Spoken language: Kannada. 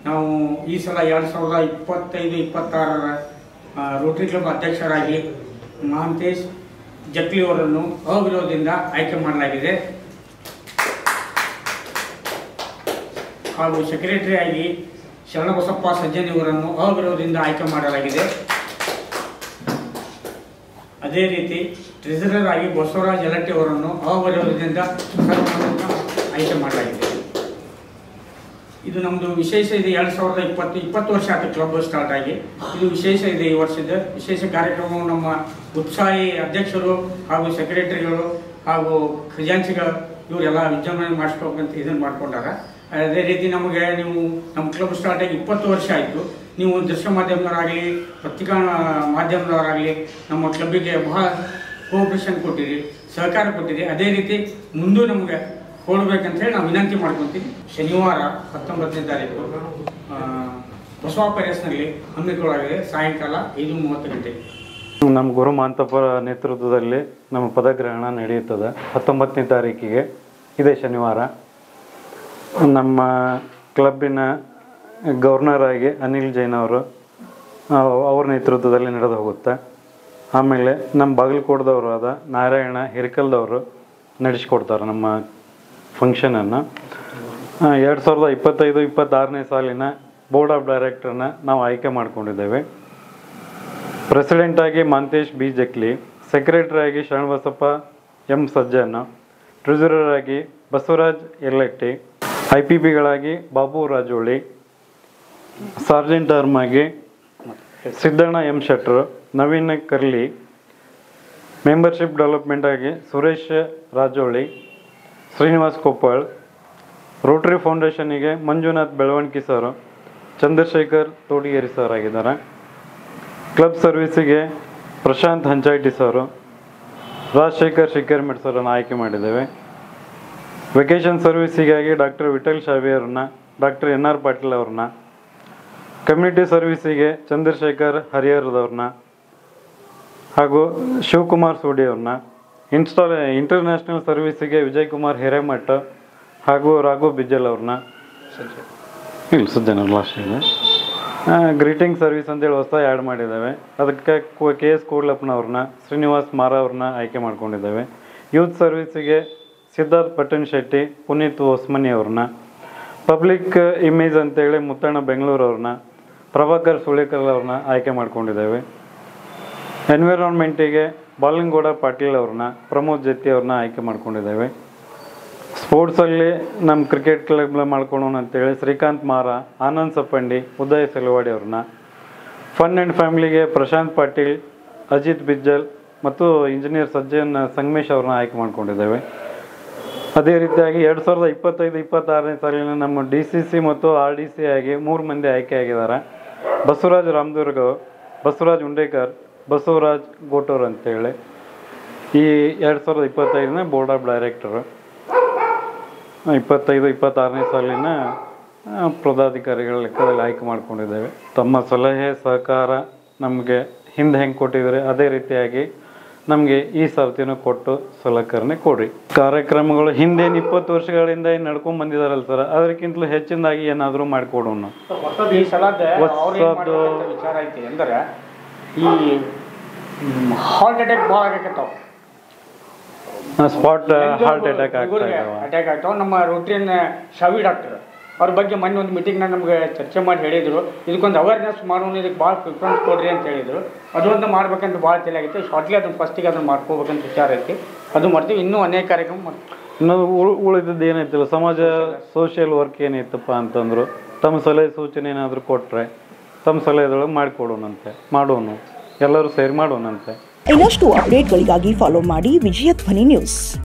ನಾವು ಈ ಸಲ 2025-26 ರೋಟರಿ ಕ್ಲಬ್ ಅಧ್ಯಕ್ಷರಾಗಿ ಮಹಾಂತೇಶ್ ಜಕ್ಲಿ ಅವರನ್ನು ಅವಿರೋಧದಿಂದ ಆಯ್ಕೆ ಮಾಡಲಾಗಿದೆ. ಹಾಗೂ ಸೆಕ್ರೆಟರಿ ಆಗಿ ಶರಣಬಸಪ್ಪ ಸಜ್ಜನಿ ಅವರನ್ನು ಅವಿರೋಧದಿಂದ ಆಯ್ಕೆ ಮಾಡಲಾಗಿದೆ. ಅದೇ ರೀತಿ ಟ್ರೆಜರರ್ ಆಗಿ ಬಸವರಾಜ್ ಯಲಟ್ಟಿ ಅವರನ್ನು ಅವಿರೋಧದಿಂದ ಆಯ್ಕೆ ಮಾಡಲಾಗಿದೆ. ಇದು ನಮ್ಮದು ವಿಶೇಷ ಇದೆ. 2020 ವರ್ಷ ಆಯ್ತು ಕ್ಲಬ್ ಸ್ಟಾರ್ಟ್ ಆಗಿ. ಇದು ವಿಶೇಷ ಇದೆ. ಈ ವರ್ಷದ ವಿಶೇಷ ಕಾರ್ಯಕ್ರಮವು ನಮ್ಮ ಉತ್ಸಾಹಿ ಅಧ್ಯಕ್ಷರು ಹಾಗೂ ಸೆಕ್ರೆಟರಿಗಳು ಹಾಗೂ ಖಜಾಂಚಿಗಳು ಇವರೆಲ್ಲ ವಿಜೃಂಭಣೆ ಮಾಡಿಸ್ಬೇಕಂತ ಇದನ್ನು ಮಾಡ್ಕೊಂಡಾರ. ಅದೇ ರೀತಿ ನಮಗೆ ನೀವು ನಮ್ಮ ಕ್ಲಬ್ ಸ್ಟಾರ್ಟ್ ಆಗಿ 20 ವರ್ಷ ಆಯಿತು. ನೀವು ದೃಶ್ಯ ಮಾಧ್ಯಮದವರಾಗಲಿ ಪತ್ರಿಕಾ ಮಾಧ್ಯಮದವರಾಗಲಿ ನಮ್ಮ ಕ್ಲಬ್ಬಿಗೆ ಬಹಳ ಕೋಆಪರೇಷನ್ ಕೊಟ್ಟಿರಿ, ಸಹಕಾರ ಕೊಟ್ಟಿರಿ. ಅದೇ ರೀತಿ ಮುಂದೂ ನಮಗೆ ಕೊಡಬೇಕಂತೇಳಿ ನಾವು ವಿನಂತಿ ಮಾಡ್ಕೊತೀವಿ. ಶನಿವಾರ 19ನೇ ತಾರೀಕು ಬಸವ ಪ್ಯಾಲೇಸ್ನಲ್ಲಿ ಹಮ್ಮಿಕೊಳ್ಳಲಾಗಿದೆ. ಸಾಯಂಕಾಲ 5:30 ಗಂಟೆಗೆ ನಮ್ಮ ಗುರು ಮಹಾಂತಪ್ಪರ ನೇತೃತ್ವದಲ್ಲಿ ನಮ್ಮ ಪದಗ್ರಹಣ ನಡೆಯುತ್ತದೆ 19ನೇ ತಾರೀಕಿಗೆ. ಇದೇ ಶನಿವಾರ ನಮ್ಮ ಕ್ಲಬ್ಬಿನ ಗವರ್ನರ್ ಆಗಿ ಅನಿಲ್ ಜೈನ್ ಅವರು ಅವ್ರ ನೇತೃತ್ವದಲ್ಲಿ ನಡೆದು ಹೋಗುತ್ತೆ. ಆಮೇಲೆ ನಮ್ಮ ಬಾಗಲಕೋಟದವರು ಆದ ನಾರಾಯಣ ಹಿರಿಕಲ್ದವರು ನಡೆಸಿಕೊಡ್ತಾರೆ ನಮ್ಮ ಫಂಕ್ಷನನ್ನು. 2025-26ನೇ ಸಾಲಿನ ಬೋರ್ಡ್ ಆಫ್ ಡೈರೆಕ್ಟರ್ನ ನಾವು ಆಯ್ಕೆ ಮಾಡ್ಕೊಂಡಿದ್ದೇವೆ. ಪ್ರೆಸಿಡೆಂಟಾಗಿ ಮಹಾಂತೇಶ್ ಬಿ ಜಕ್ಲಿ, ಸೆಕ್ರೆಟರಿ ಆಗಿ ಶರಣಬಸಪ್ಪ ಎಂ ಸಜ್ಜನ್, ಟ್ರೆಜರರ್ ಆಗಿ ಬಸವರಾಜ್ ಯಲಟ್ಟಿ, IPPಗಳಾಗಿ ಬಾಬು ರಾಜೋಳಿ, ಸಾರ್ಜೆಂಟ್ ಆರ್ಮ್ ಆಗಿ Siddanna M Shetru, Naveen Karli, membership development ಆಗಿ ಸುರೇಶ್ ರಾಜೋಳಿ, ಶ್ರೀನಿವಾಸ್ ಕೊಪ್ಪಳ್, ರೋಟರಿ ಫೌಂಡೇಶನಿಗೆ ಮಂಜುನಾಥ್ ಬೆಳವಣಿಗೆ ಸರ್, ಚಂದ್ರಶೇಖರ್ ತೋಡಿಗೇರಿ ಸರ್ ಆಗಿದ್ದಾರೆ. ಕ್ಲಬ್ ಸರ್ವಿಸಿಗೆ ಪ್ರಶಾಂತ್ ಹಂಚಾಯ್ಟಿ ಸರು, ರಾಜಶೇಖರ್ ಶಿಖರ್ಮೆಟ್ ಸರನ್ನು ಆಯ್ಕೆ ಮಾಡಿದ್ದೇವೆ. ವೆಕೇಷನ್ ಸರ್ವಿಸಿಗಾಗಿ ಡಾಕ್ಟರ್ ವಿಠಲ್ ಶಾವಿ ಅವ್ರನ್ನ, ಡಾಕ್ಟರ್ NR ಪಾಟೀಲ್ ಅವ್ರನ್ನ, ಕಮ್ಯುನಿಟಿ ಸರ್ವಿಸಿಗೆ ಚಂದ್ರಶೇಖರ್ ಹರಿಹರದವ್ರನ್ನ ಹಾಗೂ ಶಿವಕುಮಾರ್ ಸೋಡಿ ಅವ್ರನ್ನ, ಇಂಟರ್ನ್ಯಾಷನಲ್ ಸರ್ವಿಸಿಗೆ ವಿಜಯ್ ಕುಮಾರ್ ಹಿರೇಮಠ ಹಾಗೂ ರಾಘು ಬಿಜ್ಜಲ್ ಅವ್ರನ್ನ, ಸಜ್ಜನ ಲಾಸ್ಟ್ ಇದೆ. ಗ್ರೀಟಿಂಗ್ ಸರ್ವಿಸ್ ಅಂತೇಳಿ ಹೊಸ ಆ್ಯಡ್ ಮಾಡಿದ್ದೇವೆ. ಅದಕ್ಕೆ KS ಕೂಡ್ಲಪ್ಪನವ್ರನ್ನ, ಶ್ರೀನಿವಾಸ್ ಮಾರ ಅವ್ರನ್ನ ಆಯ್ಕೆ ಮಾಡ್ಕೊಂಡಿದ್ದೇವೆ. ಯೂತ್ ಸರ್ವಿಸಿಗೆ ಸಿದ್ಧಾರ್ಥ್ ಪಟ್ಟಣ್ ಶೆಟ್ಟಿ, ಪುನೀತ್ ಓಸ್ಮನಿ ಅವ್ರನ್ನ, ಪಬ್ಲಿಕ್ ಇಮೇಜ್ ಅಂತೇಳಿ ಮುತ್ತಣ್ಣ ಬೆಂಗಳೂರು ಅವ್ರನ್ನ, ಪ್ರಭಾಕರ್ ಸುಳೇಕರ್ ಅವ್ರನ್ನ ಆಯ್ಕೆ ಮಾಡ್ಕೊಂಡಿದ್ದೇವೆ. ಎನ್ವಿರಾನ್ಮೆಂಟಿಗೆ ಬಾಲನಗೌಡ ಪಾಟೀಲ್ ಅವ್ರನ್ನ, ಪ್ರಮೋದ್ ಜತ್ತಿ ಅವ್ರನ್ನ ಆಯ್ಕೆ ಮಾಡ್ಕೊಂಡಿದ್ದೇವೆ. ಸ್ಪೋರ್ಟ್ಸಲ್ಲಿ ನಮ್ಮ ಕ್ರಿಕೆಟ್ ಕ್ಲಬ್ ಮಾಡ್ಕೊಳ್ಳೋಣ ಅಂತೇಳಿ ಶ್ರೀಕಾಂತ್ ಮಾರ, ಆನಂದ್ ಸಪ್ಪಂಡಿ, ಉದಯ್ ಸೆಲವಾಡಿ ಅವ್ರನ್ನ, ಫನ್ ಆ್ಯಂಡ್ ಫ್ಯಾಮಿಲಿಗೆ ಪ್ರಶಾಂತ್ ಪಾಟೀಲ್, ಅಜಿತ್ ಬಿಜ್ಜಲ್ ಮತ್ತು ಇಂಜಿನಿಯರ್ ಸಜ್ಜನ್ ಸಂಗಮೇಶ್ ಅವ್ರನ್ನ ಆಯ್ಕೆ ಮಾಡ್ಕೊಂಡಿದ್ದೇವೆ. ಅದೇ ರೀತಿಯಾಗಿ 2025-26ನೇ ಸಾಲಿನ ನಮ್ಮ DCC ಮತ್ತು RDC ಆಗಿ 3 ಮಂದಿ ಆಯ್ಕೆ ಆಗಿದ್ದಾರೆ. ಬಸವರಾಜ್ ರಾಮದುರ್ಗ, ಬಸವರಾಜ್ ಉಂಡೇಕರ್, ಬಸವರಾಜ್ ಗೋಟೂರ್ ಅಂತೇಳಿ ಈ 2025ನೇ ಬೋರ್ಡ್ ಆಫ್ ಡೈರೆಕ್ಟರು. 25-26ನೇ ಸಾಲಿನ ಪದಾಧಿಕಾರಿಗಳ ಲೆಕ್ಕದಲ್ಲಿ ಆಯ್ಕೆ ಮಾಡ್ಕೊಂಡಿದ್ದೇವೆ. ತಮ್ಮ ಸಲಹೆ ಸಹಕಾರ ನಮಗೆ ಹಿಂದೆ ಹೆಂಗೆ ಕೊಟ್ಟಿದ್ದಾರೆ ಅದೇ ರೀತಿಯಾಗಿ ನಮಗೆ ಈ ಸರ್ತಿನೂ ಕೊಟ್ಟು ಸಲಕರಣೆ ಕೊಡ್ರಿ. ಕಾರ್ಯಕ್ರಮಗಳು ಹಿಂದೇನು 20 ವರ್ಷಗಳಿಂದ ಏನು ನಡ್ಕೊಂಡು ಬಂದಿದಾರಲ್ಲ ಸರ್, ಅದಕ್ಕಿಂತಲೂ ಹೆಚ್ಚಿನದಾಗಿ ಏನಾದರೂ ಮಾಡಿಕೊಡೋಣ. ಈ ಸಲದ ವಿಚಾರ ಐತಿ ಅಂದ್ರೆ ಈ ಹಾರ್ಟ್ ಅಟ್ಯಾಕ್ ಭಾಳ ಆಗಕತ್ತಾವ. ಸ್ಪಾಟ್ ಹಾರ್ಟ್ ಅಟ್ಯಾಕ್ ಆಗ್ತಾವ. ನಮ್ಮ ರೋಟರಿಯನ್ ಶಾವಿ ಡಾಕ್ಟರ್ ಅವ್ರ ಬಗ್ಗೆ ಮೊನ್ನೆ ಒಂದು ಮೀಟಿಂಗ್ನಾಗ ನಮ್ಗೆ ಚರ್ಚೆ ಮಾಡಿ ಹೇಳಿದರು, ಇದಕ್ಕೊಂದು ಅವೇರ್ನೆಸ್ ಮಾಡೋಣ, ಇದಕ್ಕೆ ಭಾಳ ಪ್ರಿಫರೆನ್ಸ್ ಕೊಡ್ರಿ ಅಂತ ಹೇಳಿದರು. ಅದೊಂದು ಮಾಡ್ಬೇಕಂತ ಭಾಳ ತಲೆಯಾಗಿತ್ತು. ಶಾರ್ಟ್ಲಿ ಅದನ್ನು ಫಸ್ಟಿಗೆ ಅದನ್ನು ಮಾಡ್ಕೋಬೇಕಂತ ವಿಚಾರ ಐತಿ. ಅದು ಮಾಡ್ತೀವಿ. ಇನ್ನೂ ಅನೇಕ ಕಾರ್ಯಕ್ರಮ ಮಾಡ್ತೀವಿ. ಇನ್ನೊಂದು ಉಳಿದಿದ್ದು ಏನೈತಿಲ್ಲ, ಸಮಾಜ ಸೋಷಿಯಲ್ ವರ್ಕ್ ಏನೈತಪ್ಪ ಅಂತಂದ್ರು ತಮ್ಮ ಸಲಹೆ ಸೂಚನೆ ಏನಾದರೂ ಕೊಟ್ಟರೆ ತಮ್ಮ ಸಲಹೆದೊಳಗೆ ಮಾಡಿಕೊಡೋಣಂತೆ, ಮಾಡೋಣ, ಎಲ್ಲರೂ ಸೇರಿ ಮಾಡೋಣಂತೆ. ಇನ್ನಷ್ಟು ಅಪ್ಡೇಟ್ಗಳಿಗಾಗಿ ಫಾಲೋ ಮಾಡಿ ವಿಜಯ ಧ್ವನಿ ನ್ಯೂಸ್.